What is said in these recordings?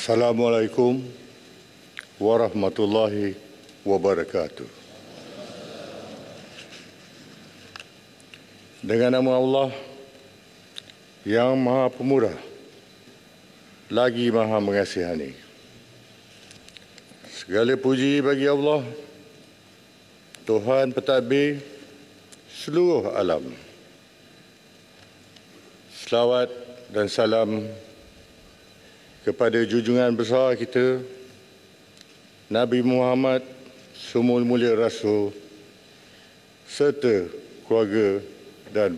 Assalamualaikum warahmatullahi wabarakatuh. Dengan nama Allah yang Maha Pemurah, lagi Maha Mengasihani. Segala puji bagi Allah, Tuhan pentadbir seluruh alam. Selawat dan salam kepada junjungan besar kita, Nabi Muhammad, Sumul Mulia Rasul, serta keluarga dan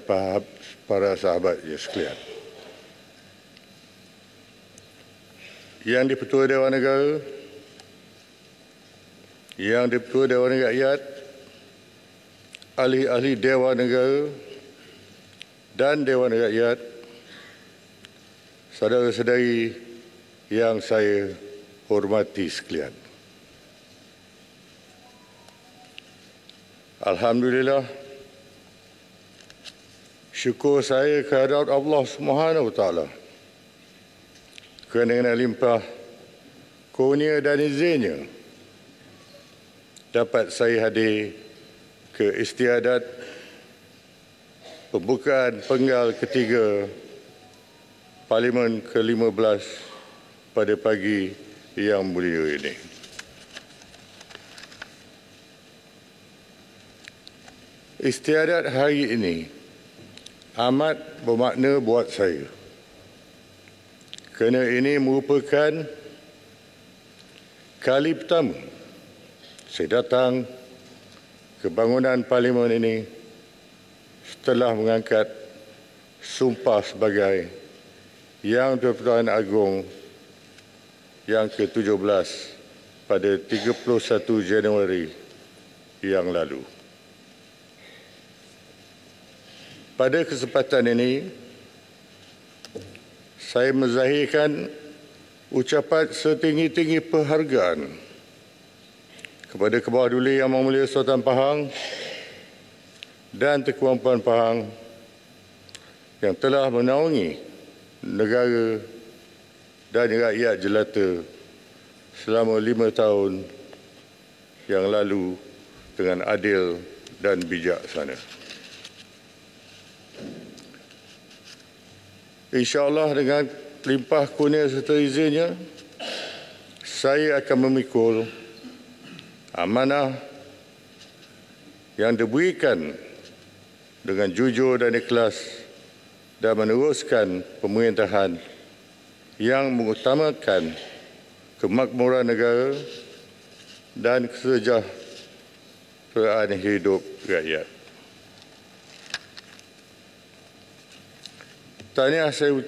para sahabatnya sekalian. Yang di-Pertua Dewan Negara, Yang di-Pertua Dewan Rakyat, ahli-ahli Dewan Negara dan Dewan Rakyat, saudara-saudari yang saya hormati sekalian. Alhamdulillah, syukur saya kehadirat Allah Subhanahu Wa Taala kerana dengan limpah kurnia dan izinnya dapat saya hadir ke istiadat pembukaan penggal ketiga Parlimen ke-15 pada pagi yang mulia ini. Istiadat hari ini amat bermakna buat saya, kerana ini merupakan kali pertama saya datang ke bangunan Parlimen ini setelah mengangkat sumpah sebagai Yang di-Pertuan Agong yang ke-17 pada 31 Januari yang lalu. Pada kesempatan ini, saya menzahirkan ucapan setinggi-tinggi penghargaan kepada Kebawah Duli Yang Maha Mulia Sultan Pahang dan Tengku Puan Pahang yang telah menaungi negara dan rakyat jelata selama 5 tahun yang lalu dengan adil dan bijaksana. InsyaAllah dengan limpah kurnia serta izinnya, saya akan memikul amanah yang diberikan dengan jujur dan ikhlas dan meneruskan pemerintahan yang mengutamakan kemakmuran negara dan kesejahteraan hidup rakyat. Tahniah saya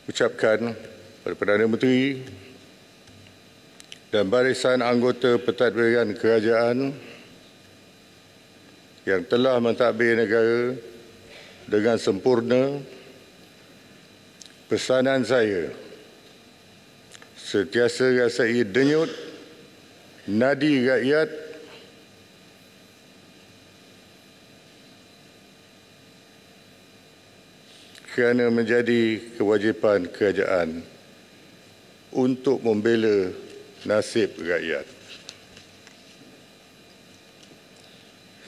ucapkan kepada Perdana Menteri dan barisan anggota pentadbiran kerajaan yang telah mentadbir negara dengan sempurna. Pesanan saya sentiasa rasai denyut nadi rakyat kerana menjadi kewajipan kerajaan untuk membela nasib rakyat.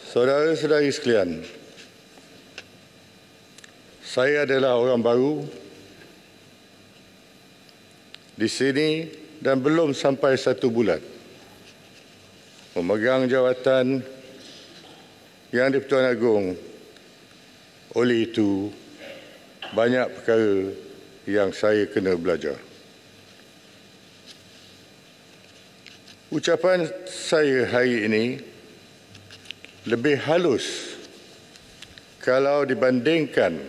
Saudara-saudari sekalian, saya adalah orang baru di sini dan belum sampai 1 bulan memegang jawatan Yang di-Pertuan Agong. Oleh itu, banyak perkara yang saya kena belajar. Ucapan saya hari ini lebih halus kalau dibandingkan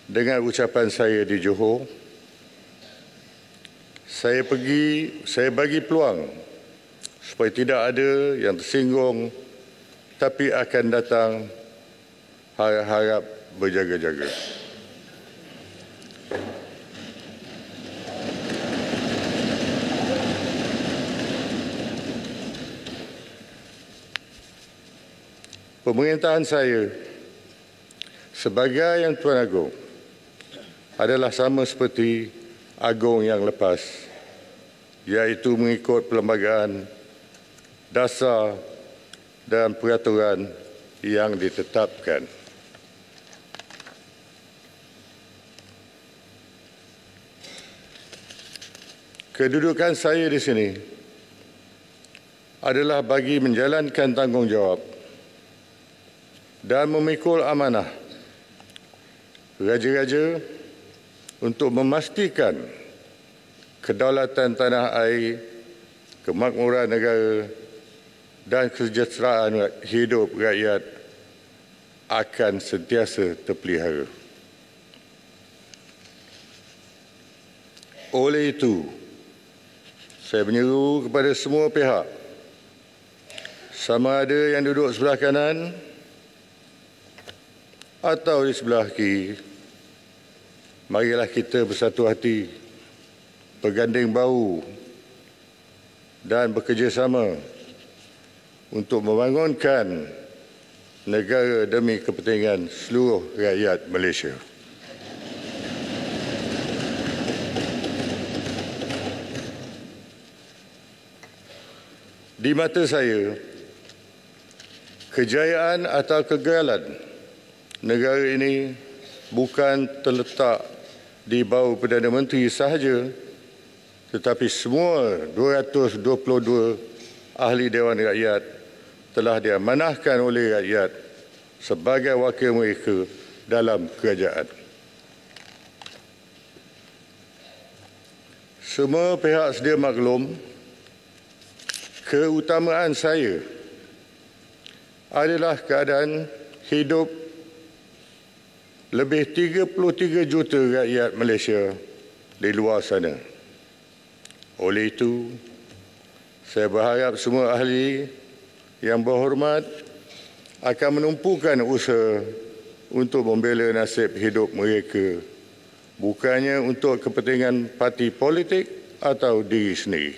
dengan ucapan saya di Johor. Saya bagi peluang supaya tidak ada yang tersinggung, tapi akan datang harap-harap berjaga-jaga. Pemerintahan saya sebagai Yang Tuan Agong adalah sama seperti Agung yang lepas, iaitu mengikut perlembagaan, dasar dan peraturan yang ditetapkan. Kedudukan saya di sini adalah bagi menjalankan tanggungjawab dan memikul amanah raja-raja untuk memastikan kedaulatan tanah air, kemakmuran negara dan kesejahteraan hidup rakyat akan sentiasa terpelihara. Oleh itu, saya menyeru kepada semua pihak, sama ada yang duduk sebelah kanan atau di sebelah kiri, marilah kita bersatu hati, berganding bahu dan bekerjasama untuk membangunkan negara demi kepentingan seluruh rakyat Malaysia. Di mata saya, kejayaan atau kegagalan negara ini bukan terletak di bawah Perdana Menteri sahaja, tetapi semua 222 ahli Dewan Rakyat telah diamanahkan oleh rakyat sebagai wakil mereka dalam kerajaan. Semua pihak sedia maklum, keutamaan saya adalah keadaan hidup lebih 33 juta rakyat Malaysia di luar sana. Oleh itu, saya berharap semua ahli yang berhormat akan menumpukan usaha untuk membela nasib hidup mereka, bukannya untuk kepentingan parti politik atau diri sendiri.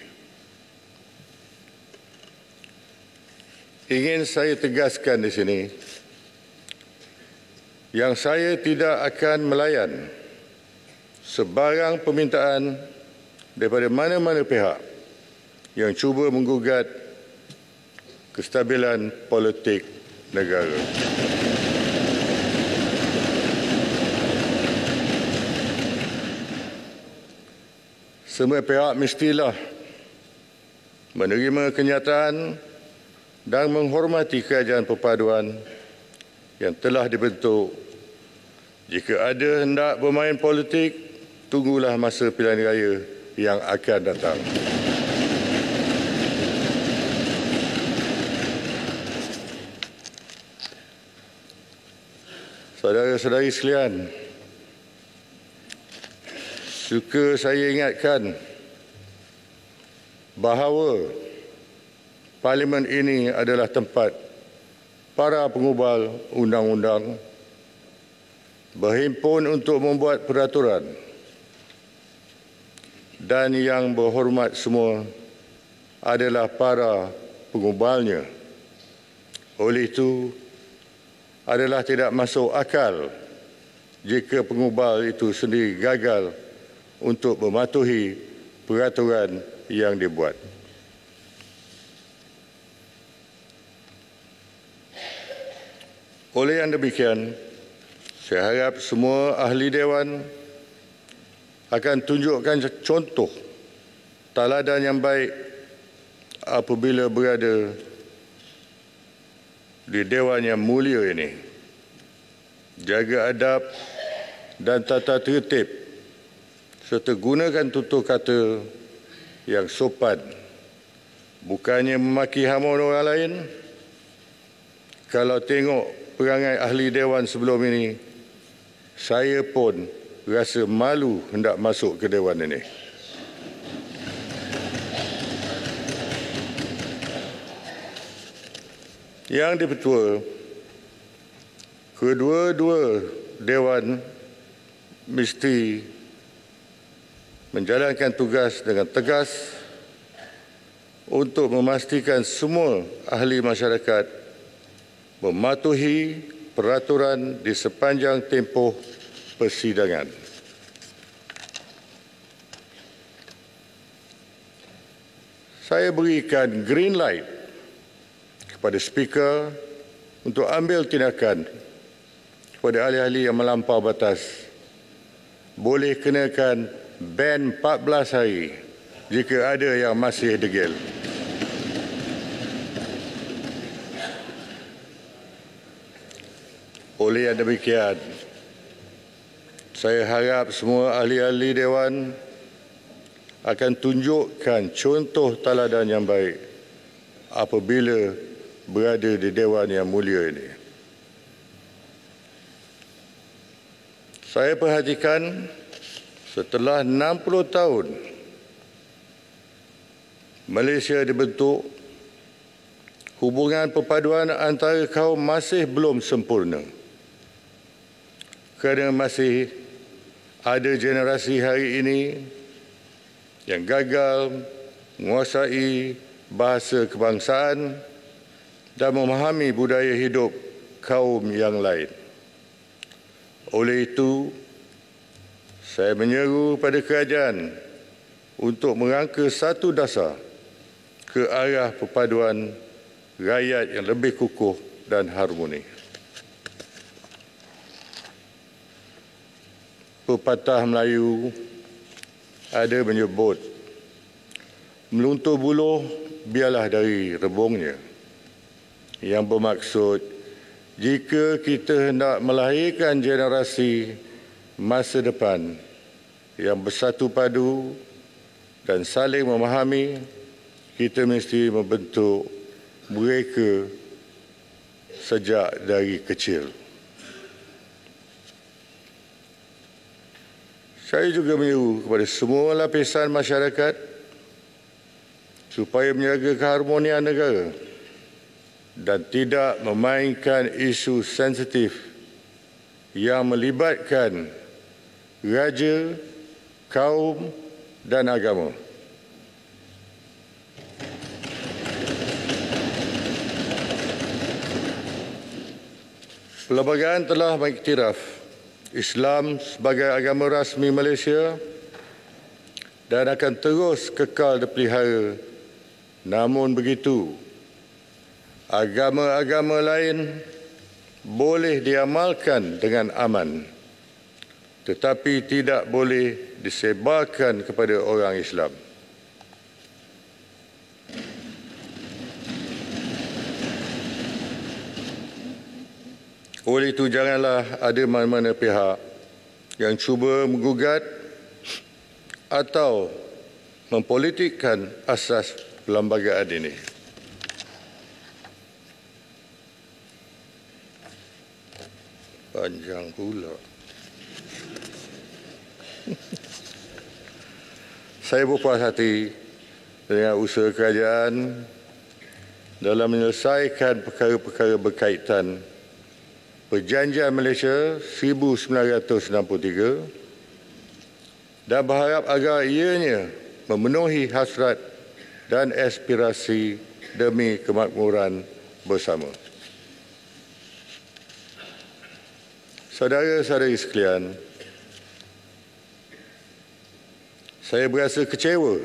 Ingin saya tegaskan di sini, yang saya tidak akan melayan sebarang permintaan daripada mana-mana pihak yang cuba menggugat kestabilan politik negara. Semua pihak mestilah menerima kenyataan dan menghormati kerajaan perpaduan yang telah dibentuk. Jika ada hendak bermain politik, tunggulah masa pilihan raya yang akan datang. Saudara-saudari sekalian, suka saya ingatkan bahawa Parlimen ini adalah tempat para pengubal undang-undang berhimpun untuk membuat peraturan, dan yang berhormat semua adalah para pengubalnya. Oleh itu, adalah tidak masuk akal jika pengubal itu sendiri gagal untuk mematuhi peraturan yang dibuat. Oleh yang demikian, saya harap semua ahli Dewan akan tunjukkan contoh teladan yang baik apabila berada di Dewan yang mulia ini. Jaga adab dan tata tertib serta gunakan tutur kata yang sopan, bukannya memaki hamun orang lain. Kalau tengok perangai ahli Dewan sebelum ini, saya pun rasa malu hendak masuk ke Dewan ini. Yang di-Pertua, kedua-dua Dewan mesti menjalankan tugas dengan tegas untuk memastikan semua ahli masyarakat mematuhi peraturan di sepanjang tempoh persidangan. saya berikan green light kepada Speaker untuk ambil tindakan kepada ahli-ahli yang melampau batas. Boleh kenakan ban 14 hari jika ada yang masih degil. Oleh yang demikian, saya harap semua ahli-ahli Dewan akan tunjukkan contoh teladan yang baik apabila berada di Dewan yang mulia ini. Saya perhatikan setelah 60 tahun Malaysia dibentuk, hubungan perpaduan antara kaum masih belum sempurna. Kerana masih ada generasi hari ini yang gagal menguasai bahasa kebangsaan dan memahami budaya hidup kaum yang lain. Oleh itu, saya menyeru pada kerajaan untuk merangka satu dasar ke arah perpaduan rakyat yang lebih kukuh dan harmoni. Pepatah Melayu ada menyebut, meluntur buluh biarlah dari rebungnya. Yang bermaksud, jika kita hendak melahirkan generasi masa depan yang bersatu padu dan saling memahami, kita mesti membentuk mereka sejak dari kecil. Saya juga menyeru kepada semua lapisan masyarakat supaya menjaga keharmonian negara dan tidak memainkan isu sensitif yang melibatkan raja, kaum dan agama. Perlembagaan telah mengiktiraf Islam sebagai agama rasmi Malaysia dan akan terus kekal dipelihara. Namun begitu, agama-agama lain boleh diamalkan dengan aman, tetapi tidak boleh disebarkan kepada orang Islam. Oleh itu, janganlah ada mana-mana pihak yang cuba menggugat atau mempolitikkan asas perlembagaan ini. Panjang pula. Saya berpuas hati dengan usaha kerajaan dalam menyelesaikan perkara-perkara berkaitan Perjanjian Malaysia 1963 dan berharap agar ianya memenuhi hasrat dan aspirasi demi kemakmuran bersama. Saudara-saudari sekalian, saya berasa kecewa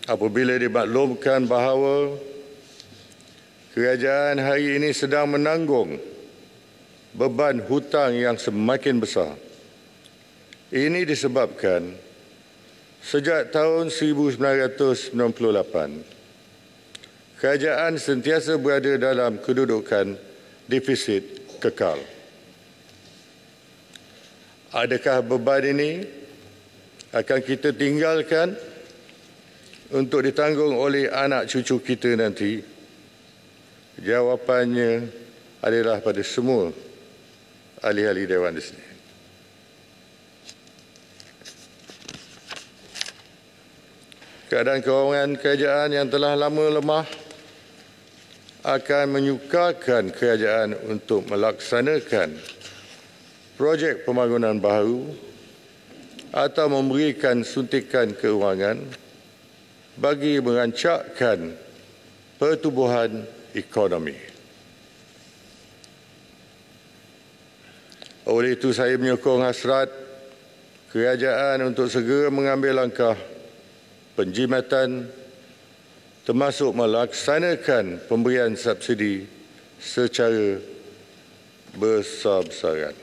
apabila dimaklumkan bahawa kerajaan hari ini sedang menanggung beban hutang yang semakin besar. Ini disebabkan sejak tahun 1998, kerajaan sentiasa berada dalam kedudukan defisit kekal. Adakah beban ini akan kita tinggalkan untuk ditanggung oleh anak cucu kita nanti? Jawapannya adalah pada semua ahli-ahli Dewan di sini. Keadaan kewangan kerajaan yang telah lama lemah akan menyukarkan kerajaan untuk melaksanakan projek pembangunan baru atau memberikan suntikan keuangan bagi merancakkan pertumbuhan ekonomi. Oleh itu, saya menyokong hasrat kerajaan untuk segera mengambil langkah penjimatan termasuk melaksanakan pemberian subsidi secara besar-besaran.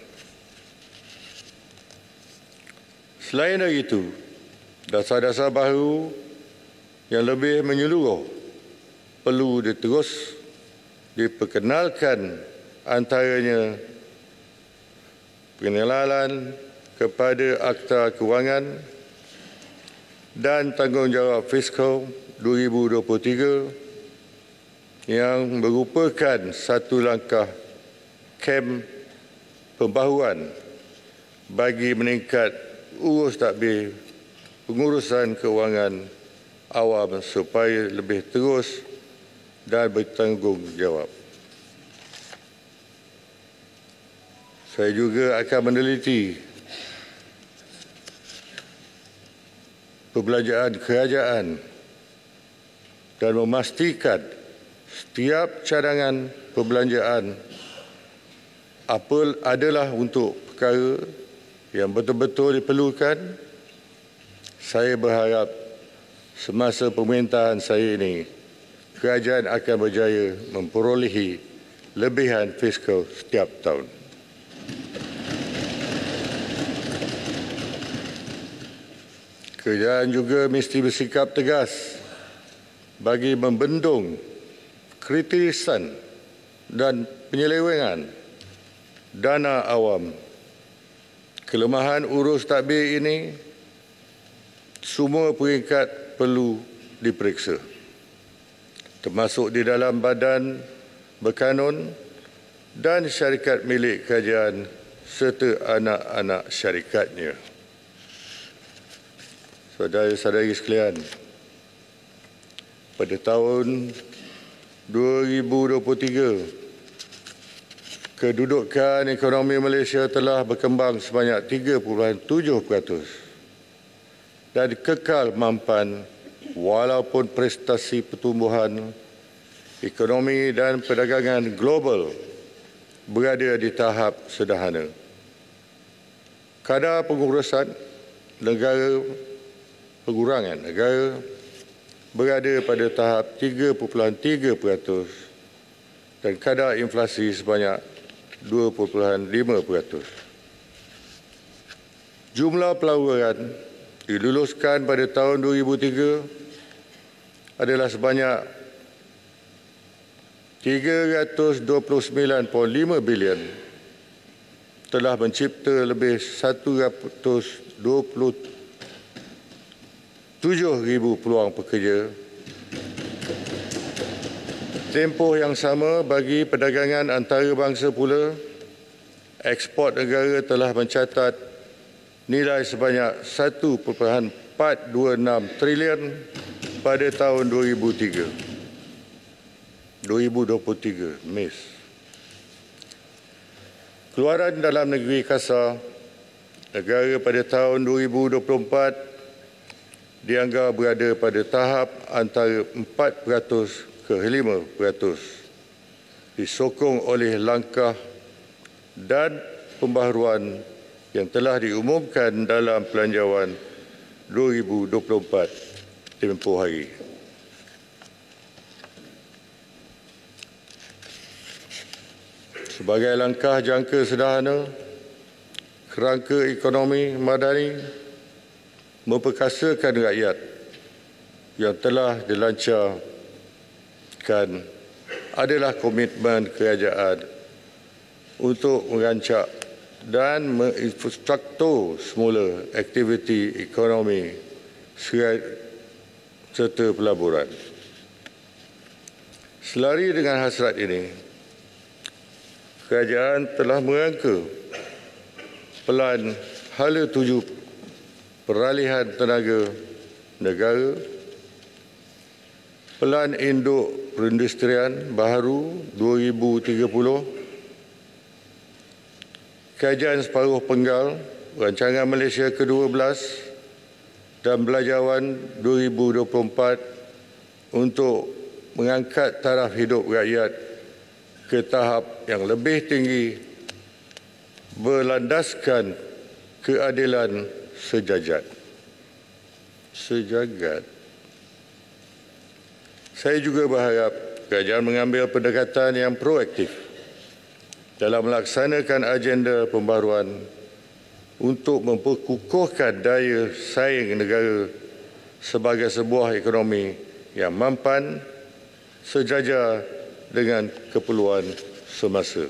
Selain dari itu, dasar-dasar baru yang lebih menyeluruh perlu diterus diperkenalkan, antaranya pengenalan kepada Akta Kewangan dan Tanggungjawab Fiskal 2023 yang merupakan satu langkah kem pembaharuan bagi meningkat urus tadbir pengurusan kewangan awam supaya lebih terus dan bertanggungjawab. Saya juga akan meneliti perbelanjaan kerajaan dan memastikan setiap cadangan perbelanjaan adalah untuk perkara yang betul-betul diperlukan. Saya berharap semasa pemerintahan saya ini, kerajaan akan berjaya memperolehi lebihan fiskal setiap tahun. Kerajaan juga mesti bersikap tegas bagi membendung kritisan dan penyelewengan dana awam. Kelemahan urus tadbir ini semua peringkat perlu diperiksa, termasuk di dalam badan berkanun dan syarikat milik kerajaan serta anak-anak syarikatnya. Saudara-saudari sekalian, pada tahun 2023, kedudukan ekonomi Malaysia telah berkembang sebanyak 3.7% dan kekal mampan walaupun prestasi pertumbuhan ekonomi dan perdagangan global berada di tahap sederhana. Kadar pengurangan negara berada pada tahap 3.3% dan kadar inflasi sebanyak 2.5%. Jumlah pelaburan diluluskan pada tahun 2003 adalah sebanyak 329.5 bilion, telah mencipta lebih 127,000 peluang pekerja. Tempoh yang sama bagi perdagangan antarabangsa pula, ekspor negara telah mencatat nilai sebanyak 1.426 trilion pada tahun 2023. Mes. Keluaran dalam negeri kasar negara pada tahun 2024 dianggap berada pada tahap antara 4% ke 5%, disokong oleh langkah dan pembaharuan yang telah diumumkan dalam Pelanjawan 2024 tempoh hari. Sebagai langkah jangka sederhana, kerangka ekonomi madani memperkasakan rakyat yang telah dilancarkan adalah komitmen kerajaan untuk merancang dan menginfrastruktur semula aktiviti ekonomi serta pelaburan. Selari dengan hasrat ini, kerajaan telah merangka Pelan Hala 7 Peralihan Tenaga Negara, Pelan Induk Perindustrian Baharu 2030, Kajian Separuh Penggal Rancangan Malaysia ke-12 dan Belanjawan 2024 untuk mengangkat taraf hidup rakyat ke tahap yang lebih tinggi berlandaskan keadilan sejagat. Saya juga berharap kerajaan mengambil pendekatan yang proaktif dalam melaksanakan agenda pembaharuan untuk memperkukuhkan daya saing negara sebagai sebuah ekonomi yang mampan sejajar dengan keperluan semasa.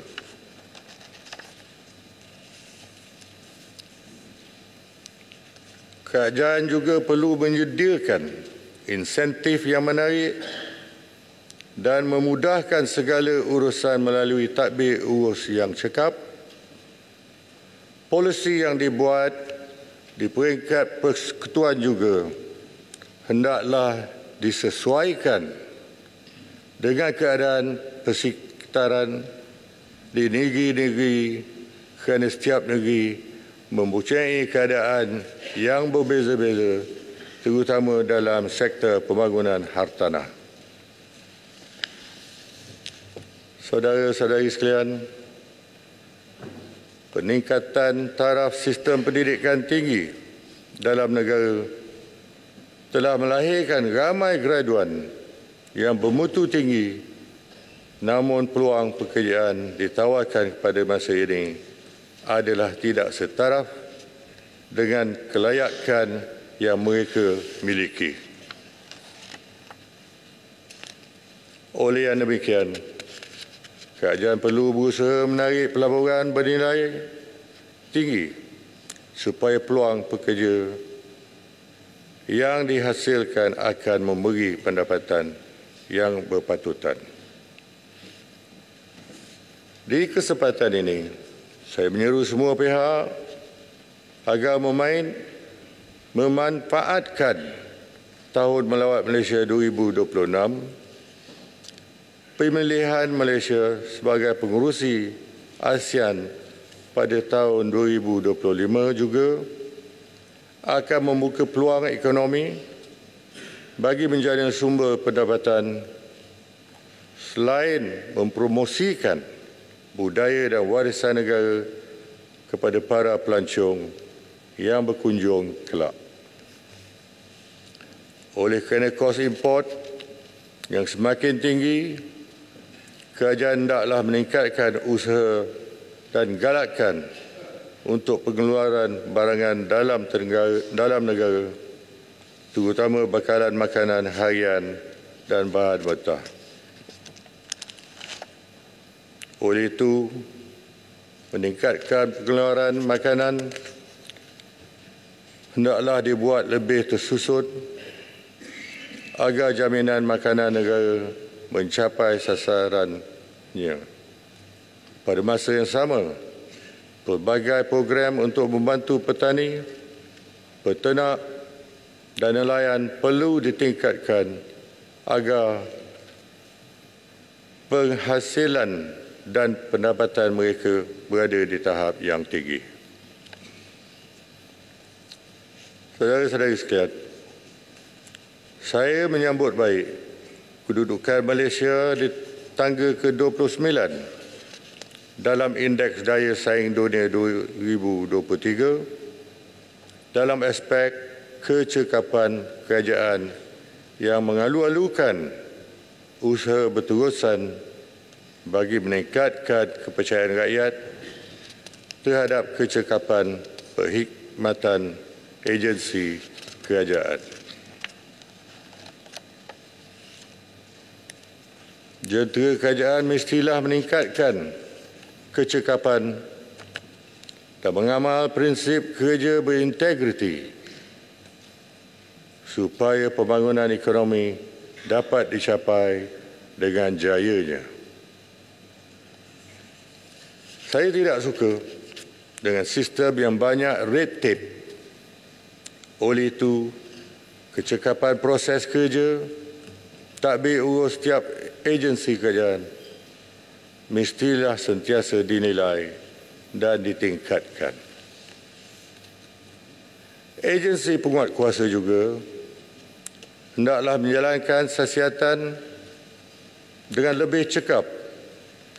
Kerajaan juga perlu menyediakan insentif yang menarik dan memudahkan segala urusan melalui tadbir urus yang cekap. Polisi yang dibuat di peringkat persekutuan juga hendaklah disesuaikan dengan keadaan persekitaran di negeri-negeri kerana setiap negeri mempunyai keadaan yang berbeza-beza, terutama dalam sektor pembangunan hartanah. Saudara-saudari sekalian, peningkatan taraf sistem pendidikan tinggi dalam negara telah melahirkan ramai graduan yang bermutu tinggi, namun peluang pekerjaan ditawarkan pada masa ini adalah tidak setaraf dengan kelayakan yang mereka miliki. Oleh yang demikian, kerajaan perlu berusaha menarik pelaburan bernilai tinggi supaya peluang pekerja yang dihasilkan akan memberi pendapatan yang berpatutan. Di kesempatan ini, saya menyeru semua pihak agar memanfaatkan Tahun Melawat Malaysia 2026, pemilihan Malaysia sebagai pengerusi ASEAN pada tahun 2025 juga akan membuka peluang ekonomi bagi menjadi sumber pendapatan selain mempromosikan budaya dan warisan negara kepada para pelancong yang berkunjung kelak. Oleh kerana kos import yang semakin tinggi, kerajaan hendaklah meningkatkan usaha dan galakkan untuk pengeluaran barangan dalam negara, terutama bekalan makanan harian dan bahan mentah. Oleh itu, meningkatkan pengeluaran makanan hendaklah dibuat lebih tersusun agar jaminan makanan negara mencapai sasarannya. Pada masa yang sama, pelbagai program untuk membantu petani, peternak dan nelayan perlu ditingkatkan agar penghasilan dan pendapatan mereka berada di tahap yang tinggi. Saudara-saudari sekalian, saya menyambut baik kedudukan Malaysia di tangga ke-29 dalam Indeks Daya Saing Dunia 2023 dalam aspek kecekapan kerajaan yang mengalu-alukan usaha berterusan bagi meningkatkan kepercayaan rakyat terhadap kecekapan perkhidmatan agensi kerajaan. Jentera kerajaan mestilah meningkatkan kecekapan dan mengamal prinsip kerja berintegriti supaya pembangunan ekonomi dapat dicapai dengan jayanya. Saya tidak suka dengan sistem yang banyak red tape. Oleh itu, kecekapan proses kerja tadbir urus setiap agensi kerajaan mestilah sentiasa dinilai dan ditingkatkan. Agensi penguat kuasa juga hendaklah menjalankan siasatan dengan lebih cekap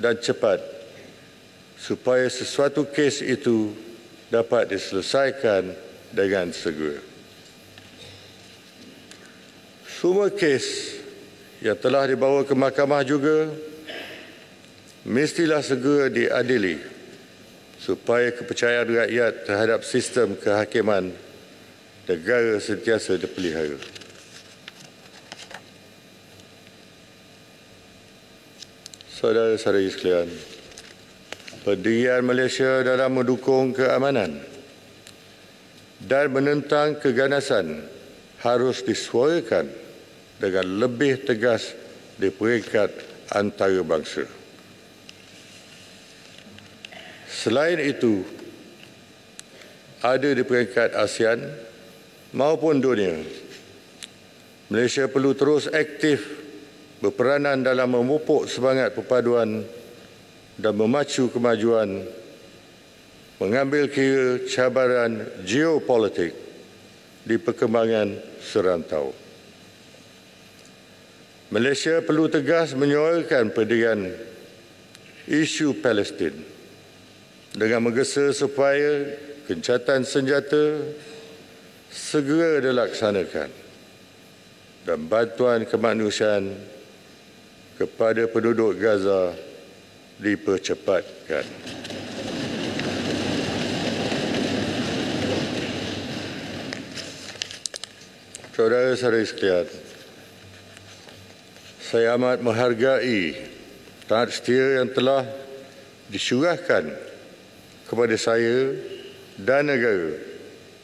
dan cepat supaya sesuatu kes itu dapat diselesaikan dengan segera. Semua kes yang telah dibawa ke mahkamah juga mestilah segera diadili supaya kepercayaan rakyat terhadap sistem kehakiman negara sentiasa dipelihara. Saudara-saudari sekalian, pendirian Malaysia dalam mendukung keamanan dan menentang keganasan harus disuarakan dengan lebih tegas di peringkat antarabangsa. Selain itu, ada di peringkat ASEAN maupun dunia, Malaysia perlu terus aktif berperanan dalam memupuk semangat perpaduan dan memacu kemajuan, mengambil kira cabaran geopolitik di perkembangan serantau. Malaysia perlu tegas menyuarakan pendirian isu Palestin dengan menggesa supaya gencatan senjata segera dilaksanakan dan bantuan kemanusiaan kepada penduduk Gaza dipercepatkan. Saudara-saudari sekalian, saya amat menghargai taat setia yang telah disyurahkan kepada saya dan negara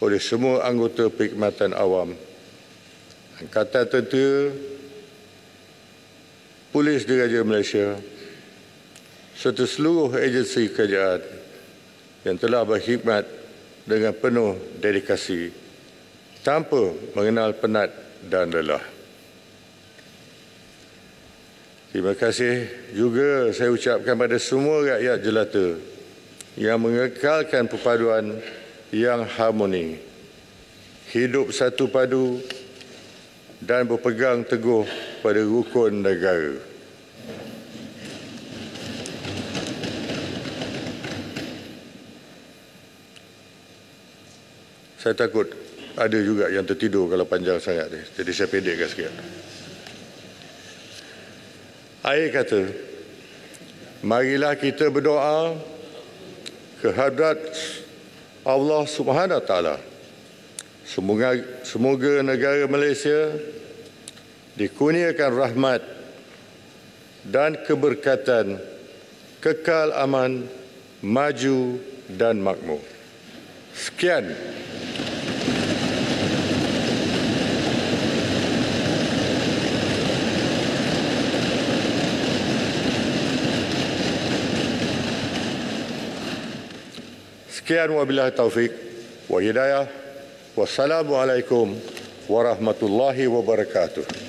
oleh semua anggota Perkhidmatan Awam, Angkatan Tentera, Polis Diraja Malaysia serta seluruh agensi kerajaan yang telah berkhidmat dengan penuh dedikasi tanpa mengenal penat dan lelah. Terima kasih juga saya ucapkan pada semua rakyat jelata yang mengekalkan perpaduan yang harmoni, hidup satu padu dan berpegang teguh pada rukun negara. Saya takut ada juga yang tertidur kalau panjang sangat ni, jadi saya pendekkan sikit. Akhir kata, marilah kita berdoa kehadrat Allah Subhanahu Wa Taala. Semoga negara Malaysia dikurniakan rahmat dan keberkatan, kekal aman, maju dan makmur. Sekian. Sekian wabillahi taufik wa hidayah. Wassalamualaikum warahmatullahi wabarakatuh.